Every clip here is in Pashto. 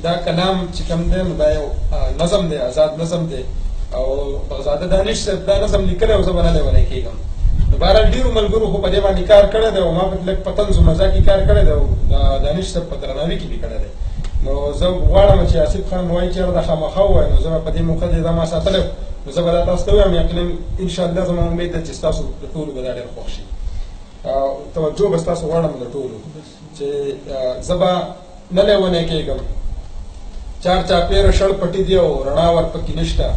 دا کلام چې کوم دی نو دا یو نظم دی، آزاد نظم دی او بغزاده دانش صاحب دا نظم لیکلی او زه به نه لیونی کېږم. نو بهرحال ډېرو ملګرو خو په دې باندې کار کړی دی او ما په لږ په طنز و مزاح کې کار کړی دی او دانش صاحب په درناوي کې مې کړی دی. نو زه غواړم چې آصف خان وایي چې دا خامخا ووایي، نو زه به په دې موقع دې دا ما ساتلی، نو زه به دا تاسو ته ووایم. یقینا انشاءالله زما امید ده چې ستاسو د ټولو به دا ډېر خوښ شي. توجه به ستاسو غواړم د ټولو چې زه به نه لیونی کېږم. چار چاپېره شړ پټي دي او رڼا ورپکې نشته.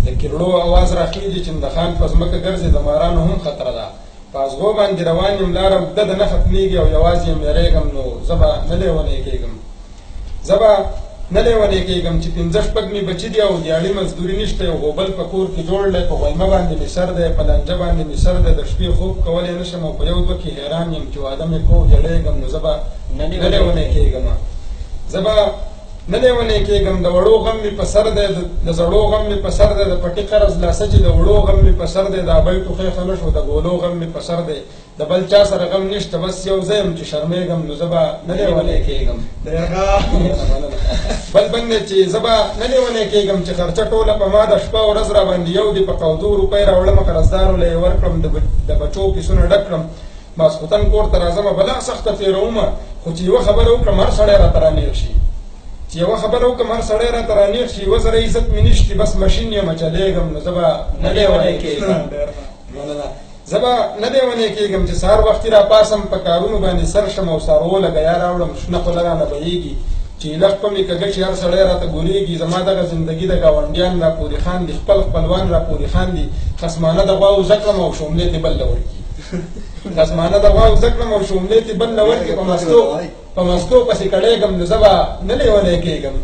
د کیرړو اواز راخېږي چې د خان په ځمکه ګرځي، د مارانو هم خطره ده. په ازغو باندې روان یم لاره اوږده ده نه ختمېږي او یوازې یم یېرېږم. نو زه به نه لیونی کېږم. زه به نه لیونی کېږم چې 15 مې بچي دي او دیاړي مزدوري نشته. یو غوبل په کور کې جوړ دی، په غویمه باندې مې سر دی، په لنجه باندې مې سر دی. د شپې خوب کولی نه شم او په یو دوه کې حیران یم چې واده مې کوو جړېږم. نو زه به نه لیونی کېږم. زه به نه لیونی کېږم. د وړو غم مې په سر دی، د زړو غم مې په سر دی. د پټي قرض لاسه چې د وړو غم مې په سر دی. د ابۍ ټوخی ښه نه شو، د ګولو غم مې په سر دی. د بل چا سره غم نشته، بس یو زه یم چې شرمېږم. نو زه به نه لیونی کېږم. بل بند دی چې زه به نه لیونی کېږم چې خرچه ټوله په ما د شپه ورځ را باندې یو دي. په 100 روپۍ راوړمه قرضدارو له یې ورکړم، د بچو کیسونه ډک کړم. ماسخوتن کور ته راځمه بلا سخته تېرومه، خو چې یوه خبره وکړم هر سړی راته رانېغ شي. چې یوه خبره وکړم هر سړی راته رانېغ شي. 2 زره عزت مې نشتي، بس مشین یم چلېږم. نو زه به نه لیونی کېږم. زه به نه لیونی کېږم چې سهار وختي را پاسم، په کارونو باندې سر شم او څاروو لګیا راوړم. شنه خوله رانه بهېږي چې لږ په مې کږه چې هر سړی راته ګورېږي. زما دغه زندګي د ګاونډیان را پورې خاندي، خپل خپلوان را پورې خاندي. خصمانه د غواو زه کړم او شوملې تې بل له ورکي. خصمانه د غواو زه کړم او شوملې تې بل له ورکي. په مستو پسې کړېږم. نو زه به نه لیونی کېږم.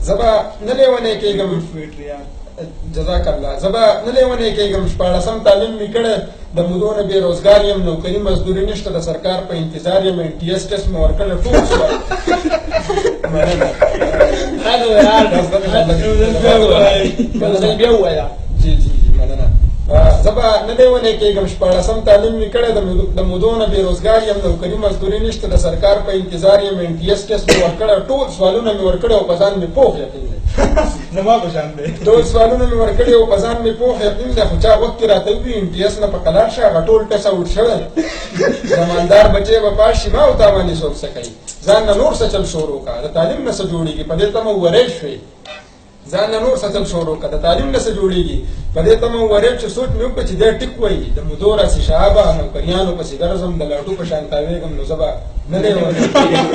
زه به نه لیونی کېږم. جزاک الله. زه به نه لیونی کېږم. 14 تعلیم مې کړی، د مودو نه بې روزګار یم، نوکري مزدوري نشته، د سرکار په انتظار یم. NTS ټسټ مې ورکړی ټول شوه. زه به نه لیونی کېږم. 14 تعلیم مې کړی، د مودو نه بې روزګار یم، نوکري مزدوري نشته، د سرکار په انتظار یم. NTS ټسټ مې ورکړی، ټول سوالونه مې ورکړي او په ځان مې پوخ یقین دی. زما په شان دی. ټول سوالونه مې ورکړي او په ځان مې پوخ یقین دی. خو چا وخت کې راته ووایي NTS نه په قلار شه، هغه ټول ټس اوټ شوی. زمالدار بچی به پاس شي، ما او تا باندې څوک څه کوي. ځان نه نور څه چل شروع کړه، د تعلیم نه څه جوړېږي، په دې تمه وورې شوې. ځان نه نور څه چل شروع کړه، د تعلیم نه څه جوړېږي، په دې تمه وورې چې سوچ مې وکړه چې دی ټیک وایي. د مودو راسي شهابه نوکریانو پسې ګرځم، د لاټو په شان تاوېږم. نو زه به نه لیونی کېږم.